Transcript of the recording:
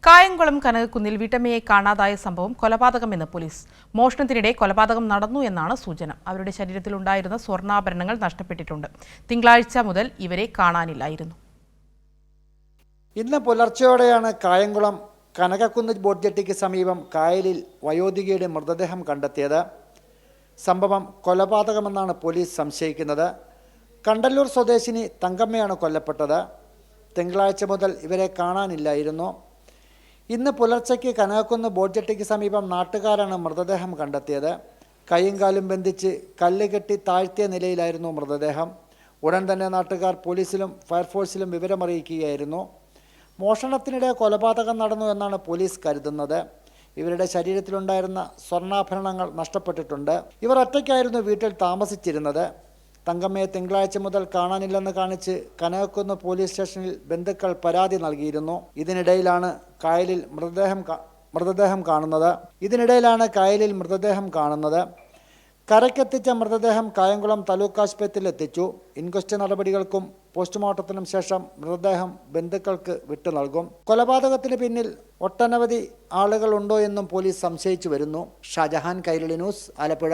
കായംകുളം കനകക്കുന്നിൽ വീട്ടമ്മയെ കാണാതായ സംഭവം കൊലപാതകമെന്ന് പോലീസ്. മോഷണത്തിനിടെ കൊലപാതകം നടന്നു എന്നാണ് സൂചന. അവരുടെ ശരീരത്തിലുണ്ടായിരുന്ന സ്വർണ്ണാഭരണങ്ങൾ നഷ്ടപ്പെട്ടിട്ടുണ്ട്. തിങ്കളാഴ്ച മുതൽ ഇവരെ കാണാനില്ലായിരുന്നു. ഇന്ന് പുലർച്ചെയോടെയാണ് കായംകുളം കനകക്കുന്ന് ബോട്ട് ജെട്ടിക്ക് സമീപം കായലിൽ വയോധികയുടെ മൃതദേഹം കണ്ടെത്തിയത്. സംഭവം കൊലപാതകമെന്നാണ് പോലീസ് സംശയിക്കുന്നത്. കണ്ടല്ലൂർ സ്വദേശിനി തങ്കമ്മയാണ് കൊല്ലപ്പെട്ടത്. തിങ്കളാഴ്ച മുതൽ ഇവരെ കാണാനില്ലായിരുന്നു. ഇന്ന് പുലർച്ചയ്ക്ക് കനകക്കുന്ന് ബോട്ട് ജെട്ടിക്ക് സമീപം നാട്ടുകാരാണ് മൃതദേഹം കണ്ടെത്തിയത്. കൈയും കാലും ബന്ധിച്ച് കല്ല് കെട്ടി താഴ്ത്തിയ നിലയിലായിരുന്നു മൃതദേഹം. ഉടൻ തന്നെ നാട്ടുകാർ പോലീസിലും ഫയർഫോഴ്സിലും വിവരമറിയിക്കുകയായിരുന്നു. മോഷണത്തിനിടെ കൊലപാതകം നടന്നു എന്നാണ് പോലീസ് കരുതുന്നത്. ഇവരുടെ ശരീരത്തിലുണ്ടായിരുന്ന സ്വർണ്ണാഭരണങ്ങൾ നഷ്ടപ്പെട്ടിട്ടുണ്ട്. ഇവർ ഒറ്റയ്ക്കായിരുന്നു വീട്ടിൽ താമസിച്ചിരുന്നത്. തങ്കമ്മയെ തിങ്കളാഴ്ച മുതൽ കാണാനില്ലെന്ന് കാണിച്ച് കനകക്കുന്ന് പോലീസ് സ്റ്റേഷനിൽ ബന്ധുക്കൾ പരാതി നൽകിയിരുന്നു. ഇതിനിടയിലാണ് കായലിൽ മൃതദേഹം കാണുന്നത്. കരക്കെത്തിച്ച മൃതദേഹം കായംകുളം താലൂക്ക് ആശുപത്രിയിൽ എത്തിച്ചു. ഇൻക്വസ്റ്റ് നടപടികൾക്കും പോസ്റ്റ്മോർട്ടത്തിനും ശേഷം മൃതദേഹം ബന്ധുക്കൾക്ക് വിട്ടു നൽകും. കൊലപാതകത്തിന് പിന്നിൽ ഒട്ടനവധി ആളുകൾ ഉണ്ടോ എന്നും പോലീസ് സംശയിച്ചു വരുന്നു. ഷാജഹാൻ, കൈരളി ന്യൂസ്, ആലപ്പുഴ.